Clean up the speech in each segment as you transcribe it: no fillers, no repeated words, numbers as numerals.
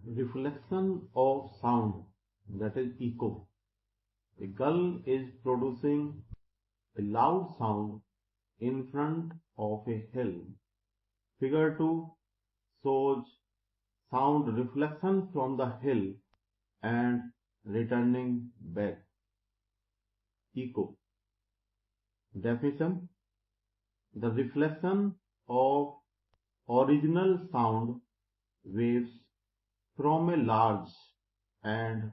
reflection of sound, that is echo. A gull is producing a loud sound in front of a hill. Figure 2 shows sound reflection from the hill and returning back. Echo. Definition: the reflection of original sound waves from a large and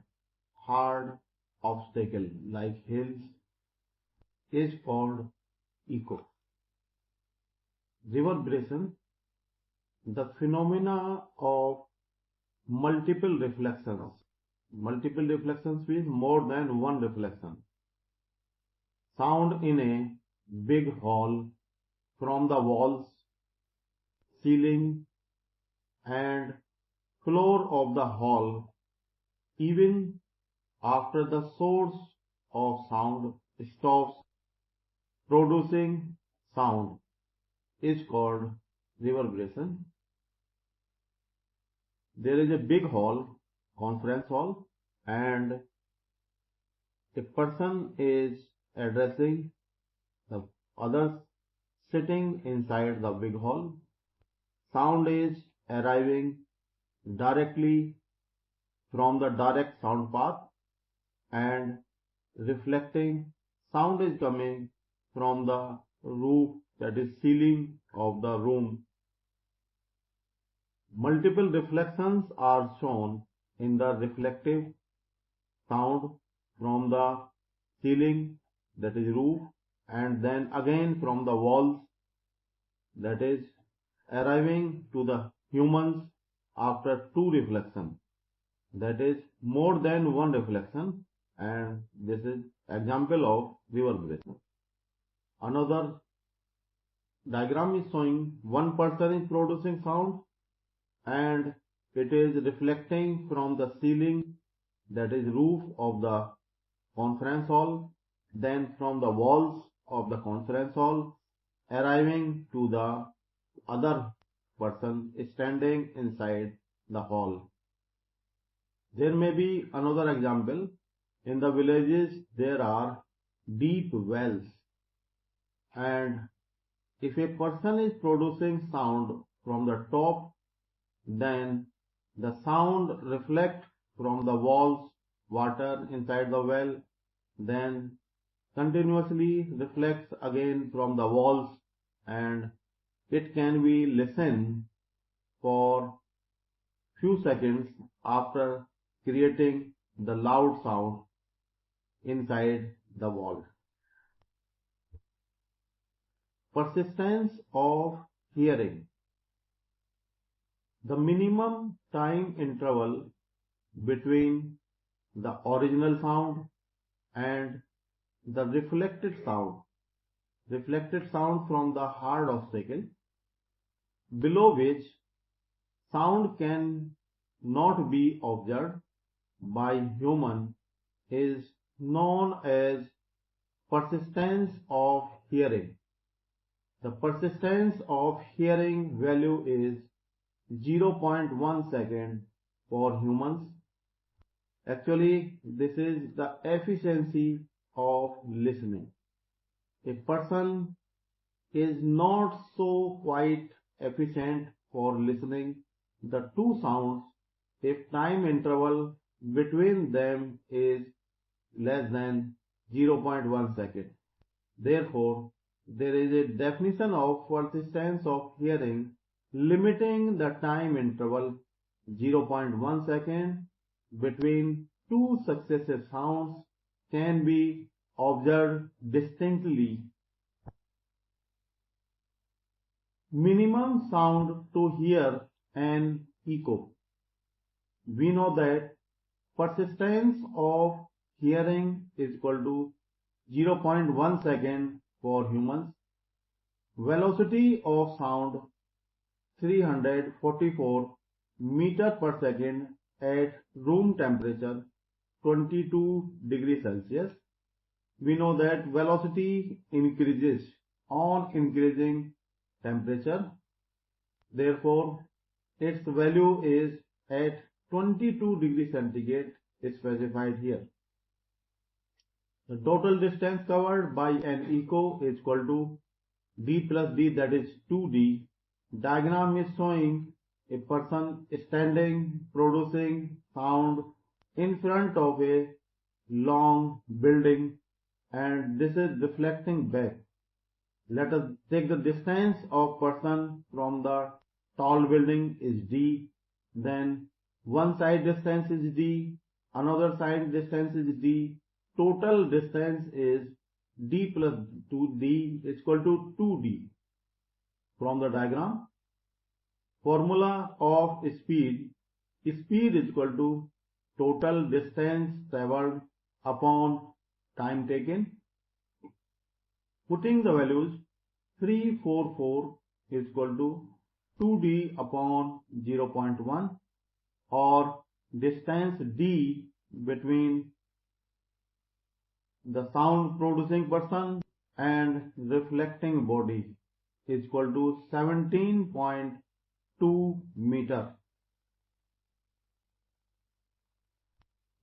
hard obstacle like hills is called echo. Reverberation: the phenomena of multiple reflections. Multiple reflections means more than one reflection. Sound in a big hall from the walls, ceiling and floor of the hall, even after the source of sound stops producing sound, is called reverberation. There is a big hall, conference hall, and a person is addressing the others sitting inside the big hall. Sound is arriving directly from the direct sound path and reflecting. Sound is coming from the roof, that is ceiling of the room. Multiple reflections are shown in the reflective sound from the ceiling, that is roof, and then again from the walls, that is arriving to the humans after two reflections, that is more than one reflection, and this is example of reverberation. Another diagram is showing one person is producing sound and it is reflecting from the ceiling, that is roof of the conference hall, then from the walls of the conference hall, arriving to the other person standing inside the hall. There may be another example. In the villages there are deep wells, and if a person is producing sound from the top, then the sound reflects from the walls, water inside the well, then continuously reflects again from the walls, and it can be listened for few seconds after creating the loud sound inside the wall. Persistence of hearing. The minimum time interval between the original sound and the reflected sound from the hard obstacle, below which sound can not be observed by human, is known as persistence of hearing. The persistence of hearing value is 0.1 second for humans. Actually, this is the efficiency of listening. A person is not so quite efficient for listening the two sounds if time interval between them is less than 0.1 second. Therefore, there is a definition of persistence of hearing limiting the time interval 0.1 second between two successive sounds can be observed distinctly. Minimum sound to hear an echo. We know that persistence of hearing is equal to 0.1 second for humans. Velocity of sound 344 meter per second at room temperature 22 degrees Celsius. We know that velocity increases on increasing temperature. Therefore, its value is at 22 degrees centigrade is specified here. The total distance covered by an echo is equal to d plus d, that is 2d. Diagram is showing a person standing producing sound in front of a long building, and this is reflecting back. Let us take the distance of person from the tall building is d, then one side distance is d, another side distance is d. Total distance is d plus 2d is equal to 2d. From the diagram, formula of speed is equal to total distance traveled upon time taken. Putting the values, 344 is equal to 2d upon 0.1, or distance d between the sound producing person and reflecting body is equal to 17.2 meter.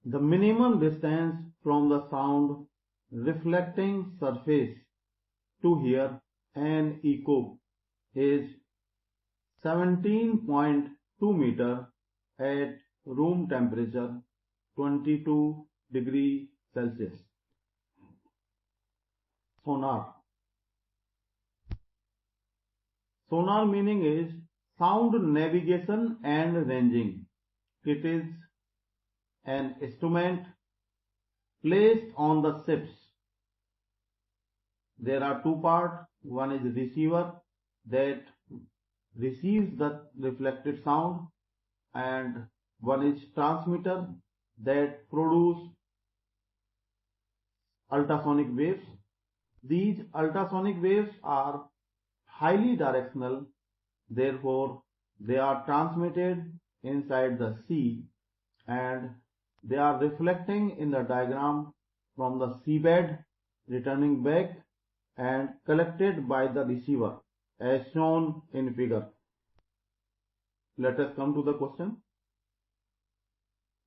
The minimum distance from the sound reflecting surface to hear an echo is 17.2 meter at room temperature 22 degrees Celsius. Sonar. Sonar meaning is sound navigation and ranging. It is an instrument placed on the ships. There are two parts. One is receiver that receives the reflected sound, and one is transmitter that produces ultrasonic waves. These ultrasonic waves are highly directional, therefore they are transmitted inside the sea and they are reflecting in the diagram from the seabed, returning back and collected by the receiver as shown in figure. Let us come to the question.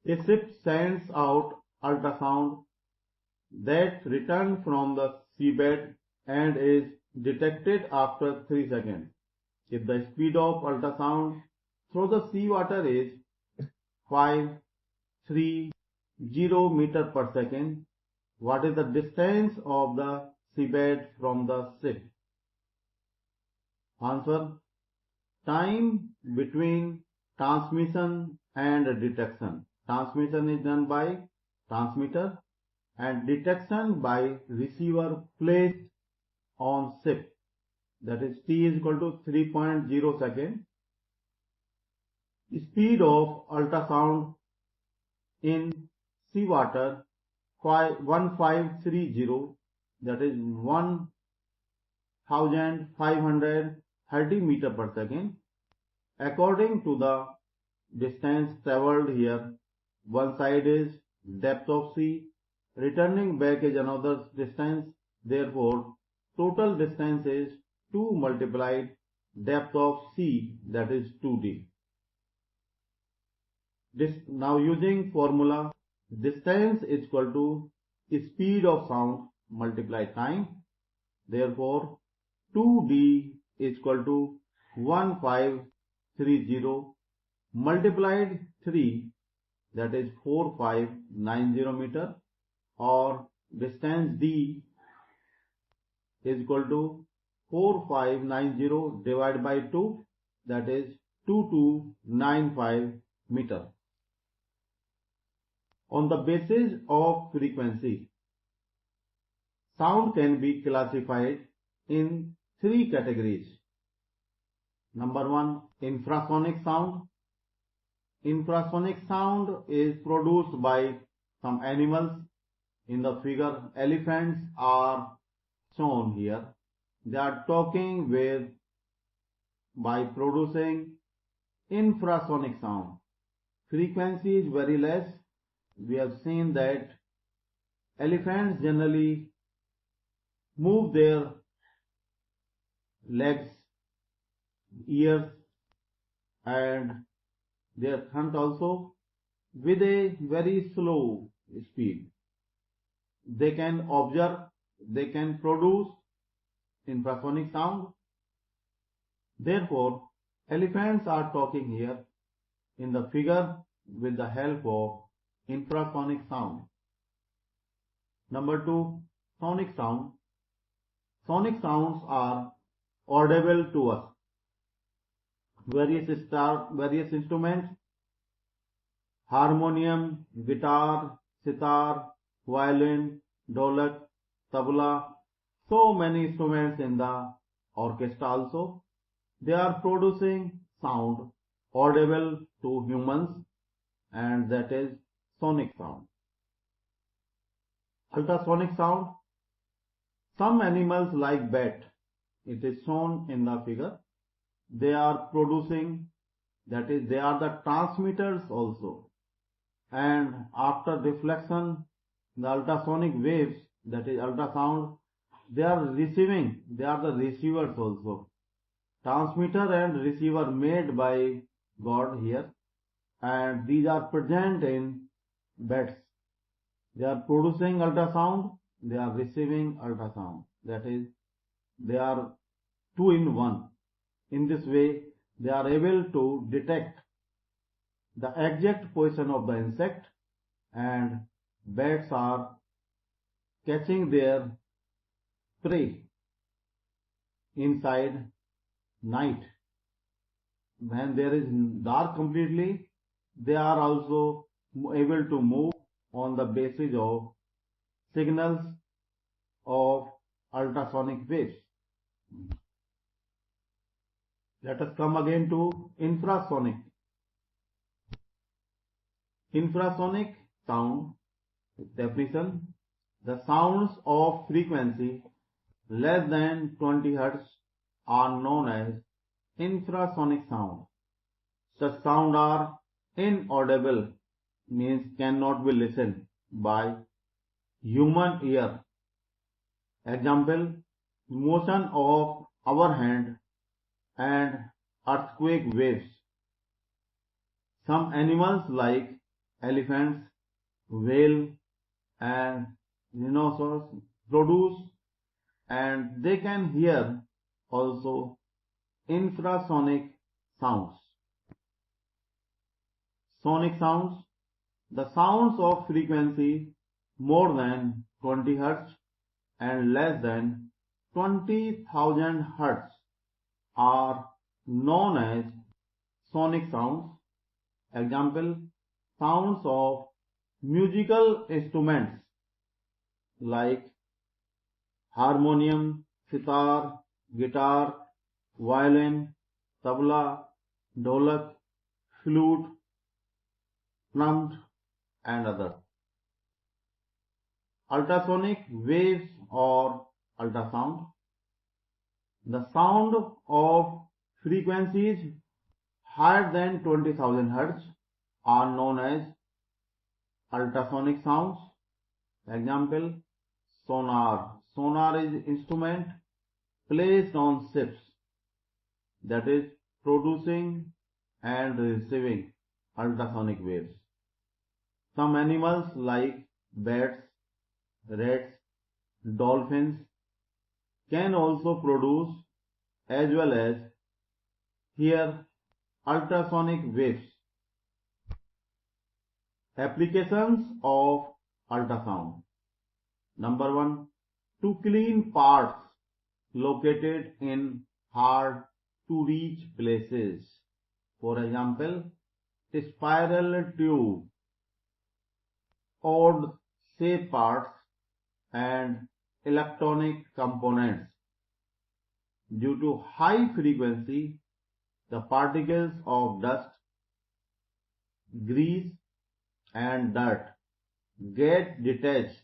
A ship sends out ultrasound that returns from the seabed and is detected after 3 seconds. If the speed of ultrasound through the seawater is 530 meter per second, what is the distance of the seabed from the ship? Answer: time between transmission and detection. Transmission is done by transmitter and detection by receiver placed on ship. That is t is equal to 3.0 seconds. Speed of ultrasound in seawater 1530, that is 1530 meter per second. According to the distance travelled here, one side is depth of sea, returning back is another distance, therefore total distance is 2 multiplied depth of sea, that is 2d. Now using formula, distance is equal to speed of sound multiplied time, therefore 2d is equal to 1530 multiplied 3, that is 4590 meter, or distance d is equal to 4590 divided by 2, that is 2295 meter. On the basis of frequency, sound can be classified in 3 categories. Number 1, infrasonic sound. Infrasonic sound is produced by some animals. In the figure, elephants are shown here. They are talking by producing infrasonic sound. Frequency is very less. We have seen that elephants generally move their legs, ears and their front also, with a very slow speed. They can observe, they can produce infrasonic sound. Therefore, elephants are talking here in the figure with the help of infrasonic sound. Number 2, sonic sound. Sonic sounds are audible to us. Various instruments, harmonium, guitar, sitar, violin, dholak, tabla, so many instruments in the orchestra also. They are producing sound audible to humans, and that is sonic sound. Ultrasonic sound. Some animals like bat, it is shown in the figure, they are producing, that is, they are the transmitters also, and after reflection, the ultrasonic waves, that is ultrasound, they are receiving, they are the receivers also. Transmitter and receiver made by God here, and these are present in bats. They are producing ultrasound, they are receiving ultrasound. That is, they are two in one. In this way, they are able to detect the exact position of the insect, and bats are catching their prey inside night. When there is dark completely, they are also able to move on the basis of signals of ultrasonic waves. Let us come again to infrasonic. Infrasonic sound definition: the sounds of frequency less than 20 Hz are known as infrasonic sound. Such sound are inaudible, means cannot be listened by human ear. Example, motion of our hand and earthquake waves. Some animals like elephants, whale and rhinoceros produce, and they can hear also infrasonic sounds. Sonic sounds, the sounds of frequency more than 20 Hz and less than 20,000 Hz are known as sonic sounds. Example, sounds of musical instruments like harmonium, sitar, guitar, violin, tabla, dholak, flute, trumpet and others. Ultrasonic waves or ultrasound. The sound of frequencies higher than 20,000 Hz are known as ultrasonic sounds. Example, sonar. Sonar is instrument placed on ships, that is producing and receiving ultrasonic waves. Some animals like bats, rats, dolphins can also produce as well as hear ultrasonic waves. Applications of ultrasound. Number 1, to clean parts located in hard to reach places. For example, spiral tube, odd shape parts and electronic components. Due to high frequency, the particles of dust, grease and dirt get detached,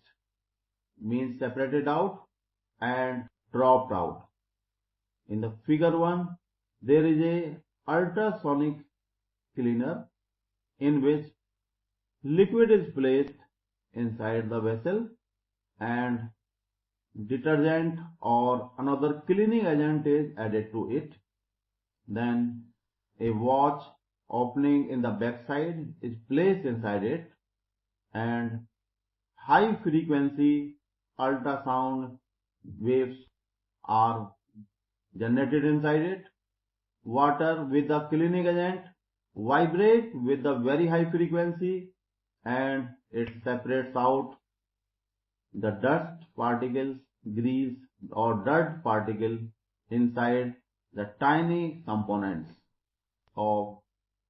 means separated out and dropped out. In the figure 1, there is a ultrasonic cleaner in which liquid is placed inside the vessel and detergent or another cleaning agent is added to it. Then a watch opening in the backside is placed inside it, and high frequency ultrasound waves are generated inside it. Water with the cleaning agent vibrate with the very high frequency, and it separates out the dust particles, grease or dirt particle inside the tiny components of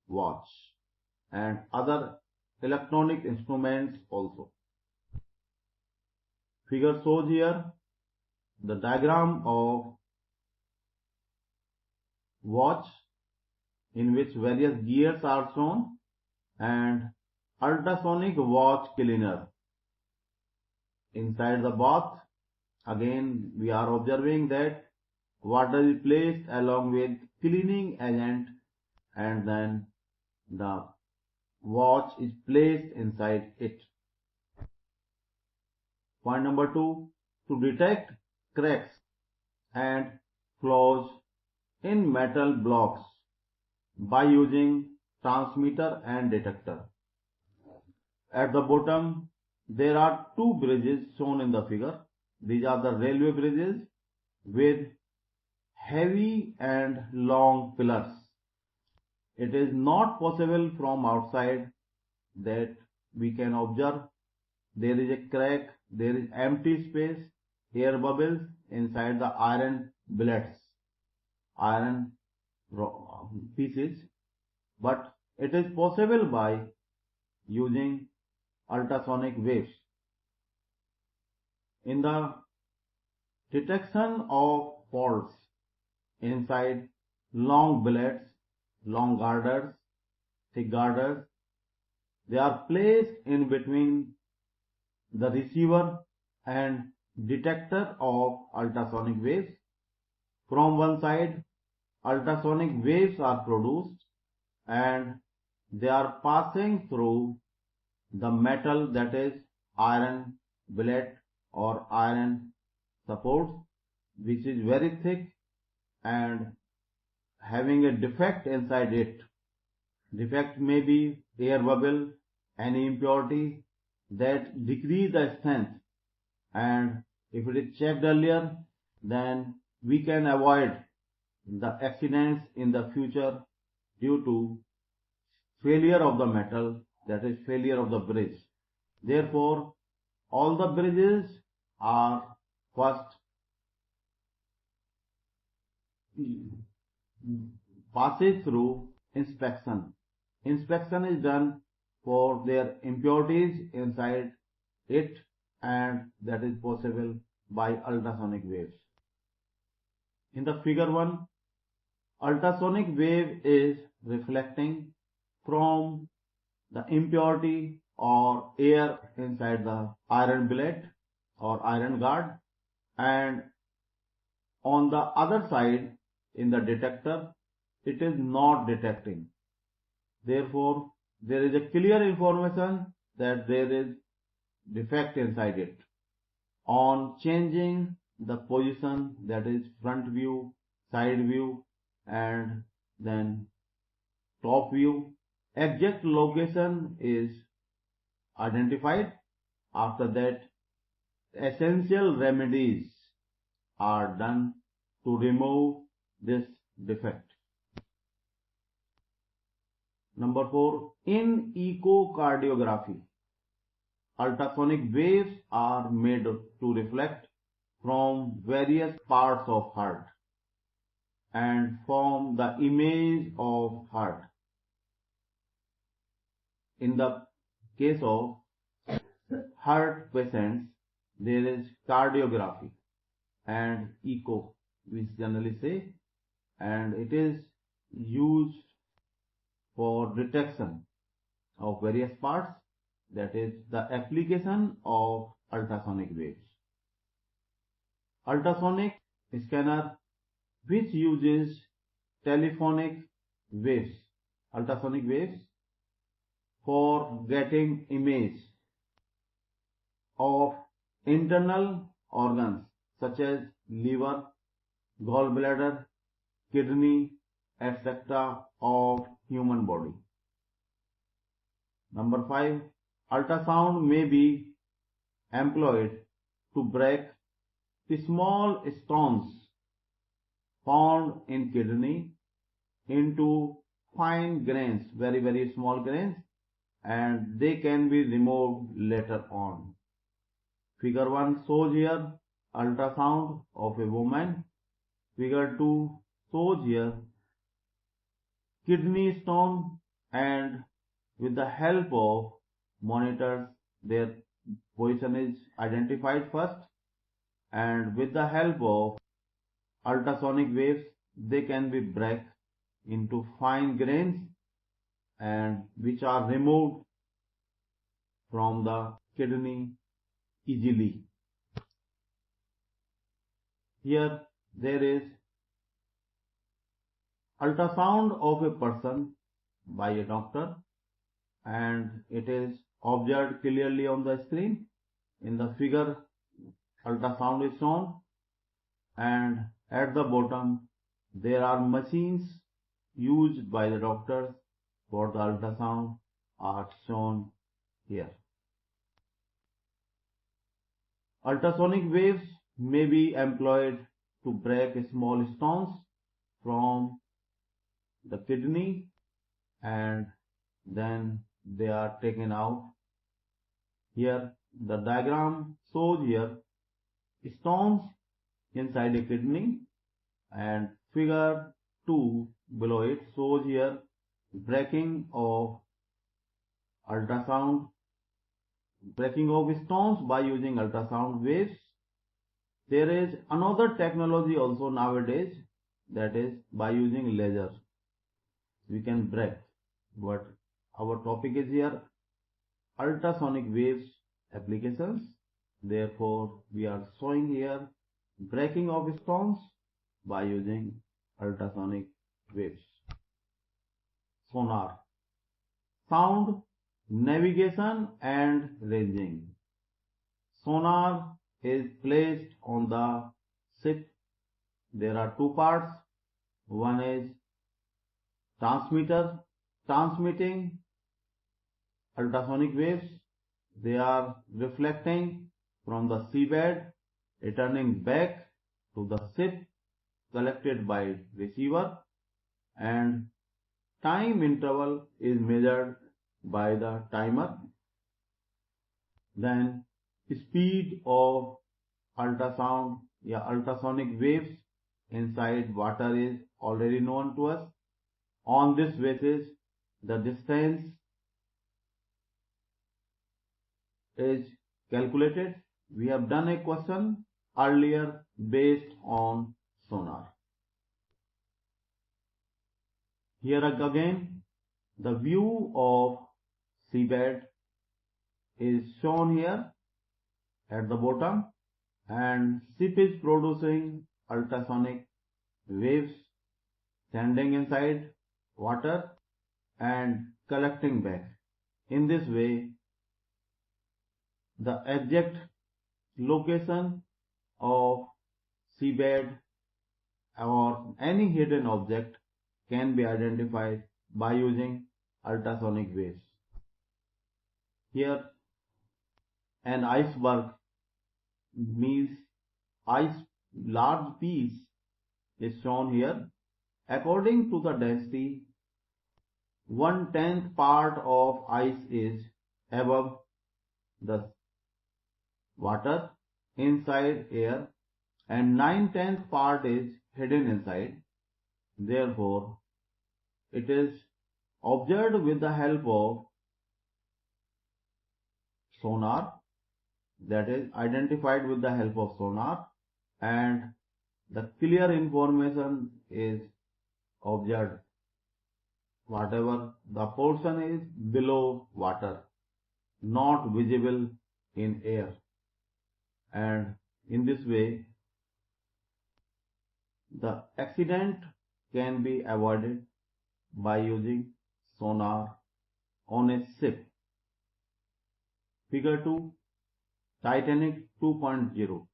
watch and other electronic instruments also. Figure shows here the diagram of watch in which various gears are shown and ultrasonic watch cleaner. Inside the bath, again we are observing that water is placed along with cleaning agent, and then the watch is placed inside it. Point number 2, to detect cracks and flaws in metal blocks by using transmitter and detector. At the bottom, there are two bridges shown in the figure. These are the railway bridges with heavy and long pillars. It is not possible from outside that we can observe there is a crack, there is empty space, air bubbles inside the iron billets, iron pieces, but it is possible by using ultrasonic waves. In the detection of faults inside long billets, long girders, thick girders, they are placed in between the receiver and detector of ultrasonic waves. From one side, ultrasonic waves are produced and they are passing through the metal, that is iron billet or iron support, which is very thick and having a defect inside it. Defect may be air bubble, any impurity that decrease the strength, and if it is checked earlier, then we can avoid the accidents in the future due to failure of the metal, that is failure of the bridge. Therefore, all the bridges are first passes through inspection. Inspection is done for their impurities inside it, and that is possible by ultrasonic waves. In the figure 1, ultrasonic wave is reflecting from the impurity or air inside the iron billet or iron guard, and on the other side in the detector it is not detecting. Therefore, there is a clear information that there is defect inside it. On changing the position, that is front view, side view and then top view, exact location is identified. After that, essential remedies are done to remove this defect. Number 4, in echocardiography, ultrasonic waves are made to reflect from various parts of heart and form the image of heart. In the case of heart patients, there is cardiography and echo, we generally say, and it is used for detection of various parts, that is the application of ultrasonic waves. Ultrasonic scanner, which uses telephonic waves, ultrasonic waves, for getting image of internal organs such as liver, gallbladder, kidney etc. of human body. Number 5. Ultrasound may be employed to break the small stones found in kidney into fine grains, very small grains, and they can be removed later on. Figure 1 shows here ultrasound of a woman. Figure 2 shows here kidney stone, and with the help of monitors their position is identified first, and with the help of ultrasonic waves they can be break into fine grains and which are removed from the kidney easily. Here there is ultrasound of a person by a doctor, and it is observed clearly on the screen. In the figure, ultrasound is shown, and at the bottom there are machines used by the doctors for the ultrasound are shown here. Ultrasonic waves may be employed to break small stones from the kidney, and then they are taken out. Here the diagram shows here stones inside a kidney, and figure 2 below it shows here breaking of stones by using ultrasound waves. There is another technology also nowadays, that is by using laser we can break, but our topic is here ultrasonic waves applications. Therefore we are showing here breaking of stones by using ultrasonic waves. Sonar, sound, navigation and ranging. Sonar is placed on the ship. There are two parts. One is transmitter, transmitting ultrasonic waves. They are reflecting from the seabed, returning back to the ship, collected by receiver, and time interval is measured by the timer. Then speed of ultrasonic waves inside water is already known to us. On this basis, the distance is calculated. We have done a question earlier based on sonar. Here again, the view of seabed is shown here at the bottom, and ship is producing ultrasonic waves, sending inside water and collecting back. In this way, the exact location of seabed or any hidden object can be identified by using ultrasonic waves. Here an iceberg means ice large piece is shown here. According to the density, 1/10 part of ice is above the water inside air, and 9/10 part is hidden inside. Therefore, it is observed with the help of sonar, that is identified with the help of sonar, and the clear information is observed whatever the portion is below water, not visible in air, and in this way the accident can be avoided by using sonar on a ship. Figure 2, Titanic 2.0.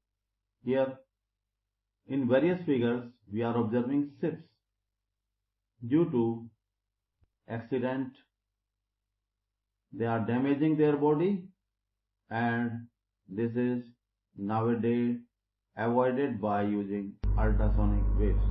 Here in various figures we are observing ships. due to accident. They are damaging their body, and this is nowadays avoided by using ultrasonic waves.